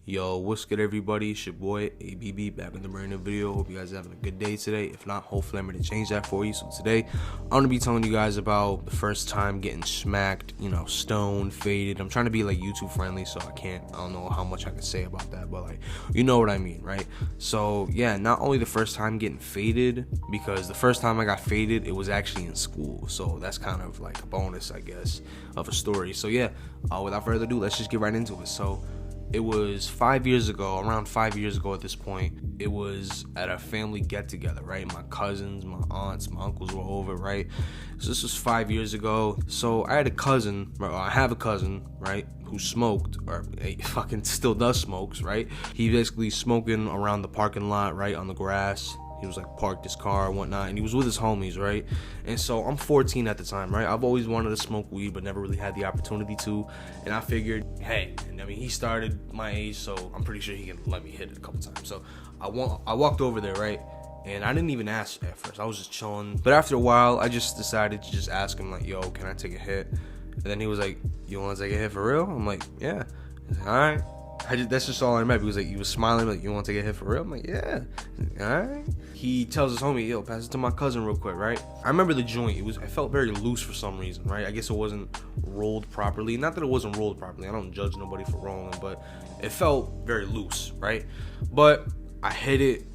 Yo, what's good, everybody? It's your boy AyeBibi back with a brand new video. Hope you guys are having a good day today. If not, hopefully I'm going to change that for you. So today I'm going to be telling you guys about the first time getting smacked, stoned, faded. I'm trying to be like YouTube friendly, so I don't know how much I can say about that, but like, you know what I mean, right? So yeah, not only the first time getting faded, because the first time I got faded, it was actually in school. So that's kind of like a bonus, I guess, of a story. So yeah, without further ado, let's just get right into it. So it was 5 years ago, around 5 years ago at this point. It was at a family get-together, right? My cousins, my aunts, my uncles were over, right? So this was 5 years ago. So I have a cousin, right, who smoked, or fucking still does smokes, right? He basically smoking around the parking lot, right, on the grass. He was like parked his car and whatnot, and he was with his homies, right? And so I'm 14 at the time, right? I've always wanted to smoke weed, but never really had the opportunity to. And I figured, hey, he started my age, so I'm pretty sure he can let me hit it a couple times. So I walked over there, right? And I didn't even ask at first. I was just chilling. But after a while, I just decided to just ask him, like, yo, can I take a hit? And then he was like, you want to take a hit for real? I'm like, yeah. He's like, all right. That's just all I remember. He was like, he was smiling, like, you want to take a hit for real? I'm like, yeah. Alright. He tells his homie, yo, pass it to my cousin real quick, right? I remember the joint. It felt very loose for some reason, right? I guess it wasn't rolled properly. Not that it wasn't rolled properly. I don't judge nobody for rolling, but it felt very loose, right? But I hit it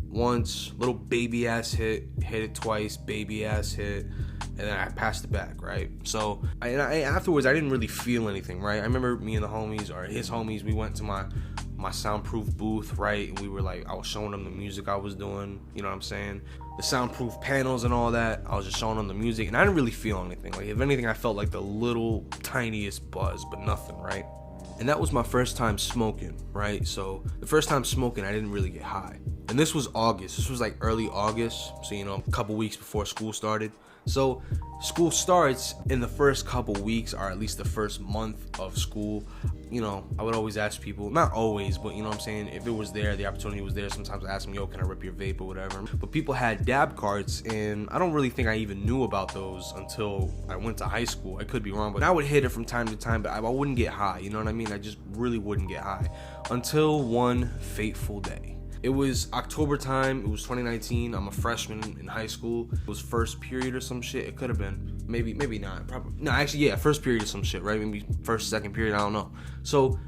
once, little baby ass hit it twice, baby ass hit, and then I passed it back, right? So afterwards, I didn't really feel anything, right? I remember me and the homies, or his homies, we went to my soundproof booth, right? And we were like, I was showing them the music I was doing, you know what I'm saying? The soundproof panels and all that. I was just showing them the music, and I didn't really feel anything. Like, if anything, I felt like the little tiniest buzz, but nothing, right? And that was my first time smoking, right? So the first time smoking, I didn't really get high. And this was August. This was like early August. So, a couple weeks before school started. So school starts in the first couple weeks, or at least the first month of school. I would always ask people, not always, but you know what I'm saying, if it was there, the opportunity was there, sometimes I ask them, yo, can I rip your vape or whatever? But people had dab carts, and I don't really think I even knew about those until I went to high school. I could be wrong, but I would hit it from time to time, but I wouldn't get high, you know what I mean? I just really wouldn't get high until one fateful day. It was October time. It was 2019. I'm a freshman in high school. It was first period or some shit. It could have been. Maybe not. Probably. No, actually, yeah, first period or some shit, right? Maybe first, second period. I don't know. So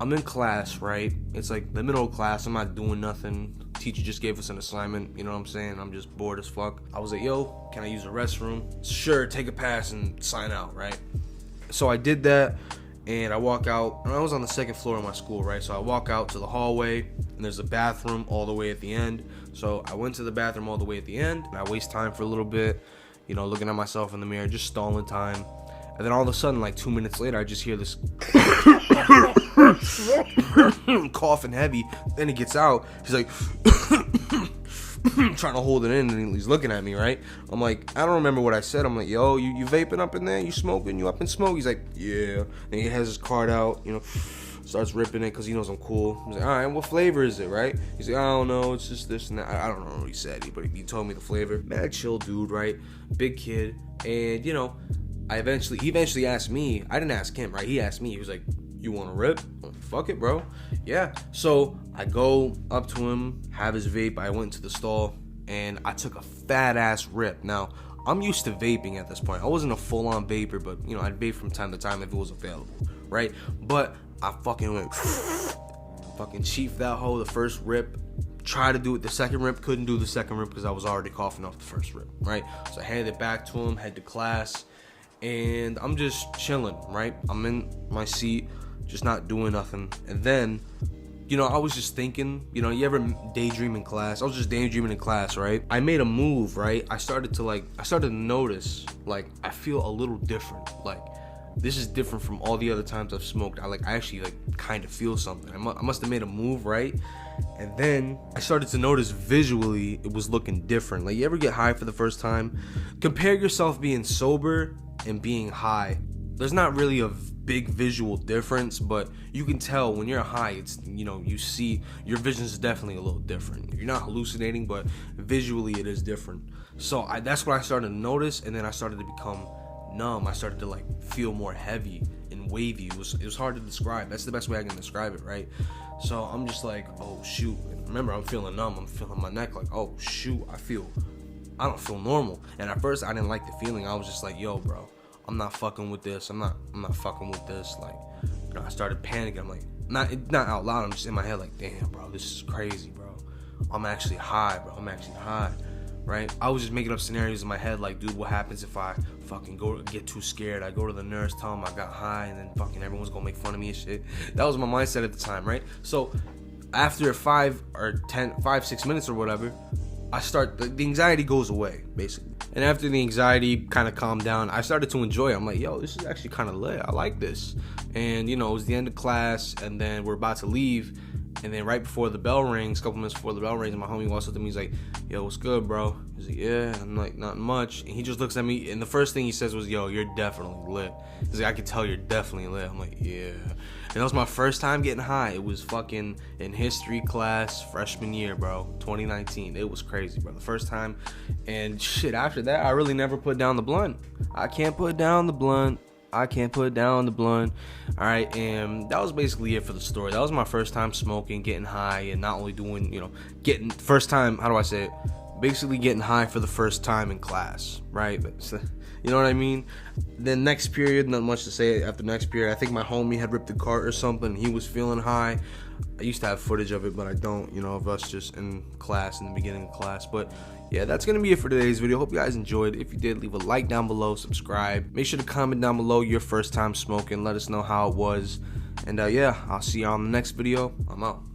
I'm in class, right? It's like the middle of class. I'm not doing nothing. Teacher just gave us an assignment. You know what I'm saying? I'm just bored as fuck. I was like, yo, can I use the restroom? Sure, take a pass and sign out, right? So I did that. And I walk out, and I was on the second floor of my school, right? So I walk out to the hallway, and there's a bathroom all the way at the end. So I went to the bathroom all the way at the end, and I waste time for a little bit, looking at myself in the mirror, just stalling time. And then all of a sudden, like 2 minutes later, I just hear this coughing heavy. Then he gets out. He's like, trying to hold it in, and he's looking at me, right? I'm like, I don't remember what I said. I'm like, yo, you vaping up in there? You smoking? You up in smoke? He's like, yeah. And he has his card out, starts ripping it because he knows I'm cool. He's like, all right, what flavor is it, right? He's like, I don't know, it's just this and that. I don't know what he said, but he told me the flavor. Mad chill dude, right? Big kid. And, he eventually asked me. I didn't ask him, right? He asked me. He was like, you want to rip? Like, fuck it, bro. Yeah. So I go up to him, have his vape. I went to the stall, and I took a fat ass rip. Now, I'm used to vaping at this point. I wasn't a full-on vapor, but, I'd vape from time to time if it was available, right? But I fucking went, fucking chiefed that hoe the first rip. Tried to do it the second rip. Couldn't do the second rip because I was already coughing off the first rip, right? So I handed it back to him, head to class, and I'm just chilling, right? I'm in my seat, just not doing nothing. And then, I was just thinking, you ever daydream in class? I was just daydreaming in class, right? I made a move, right? I started to notice, like, I feel a little different. Like, this is different from all the other times I've smoked. I actually kind of feel something. I must have made a move, right? And then I started to notice visually it was looking different. Like, you ever get high for the first time? Compare yourself being sober and being high. There's not really a big visual difference, but you can tell when you're high, it's, you see your vision is definitely a little different. You're not hallucinating, but visually it is different. So that's what I started to notice, and then I started to become numb. I started to feel more heavy and wavy. It was hard to describe. That's the best way I can describe it, right? So I'm just like, oh shoot. And remember, I'm feeling numb. I'm feeling my neck like, oh shoot, I don't feel normal. And at first I didn't like the feeling. I was just like, yo, bro, I'm not fucking with this. I'm not fucking with this. Like, you know, I started panicking. I'm like, not out loud. I'm just in my head like, damn, bro, this is crazy, bro. I'm actually high, bro. I'm actually high, right? I was just making up scenarios in my head like, dude, what happens if I fucking get too scared? I go to the nurse, tell him I got high, and then fucking everyone's gonna make fun of me and shit. That was my mindset at the time, right? So after 5 or 6 minutes or whatever, the anxiety goes away, basically. And after the anxiety kind of calmed down, I started to enjoy it. I'm like, yo, this is actually kind of lit. I like this. And, you know, it was the end of class, and then we're about to leave. And then right before the bell rings, a couple minutes before the bell rings, my homie walks up to me. He's like, yo, what's good, bro? He's like, yeah. I'm like, not much. And he just looks at me, and the first thing he says was, yo, you're definitely lit. He's like, I can tell you're definitely lit. I'm like, yeah. And that was my first time getting high. It was fucking in history class, freshman year, bro, 2019. It was crazy, bro. The first time. And shit, after that, I really never put down the blunt. I can't put down the blunt. All right, and that was basically it for the story. That was my first time smoking, getting high, and not only doing, you know, first time, how do I say it? Basically getting high for the first time in class, right? You know what I mean? Then next period, not much to say after next period. I think my homie had ripped a cart or something. He was feeling high. I used to have footage of it, but I don't, you know, of us just in class, in the beginning of class. But yeah, that's going to be it for today's video. Hope you guys enjoyed. If you did, leave a like down below, subscribe. Make sure to comment down below your first time smoking. Let us know how it was. And yeah, I'll see you on the next video. I'm out.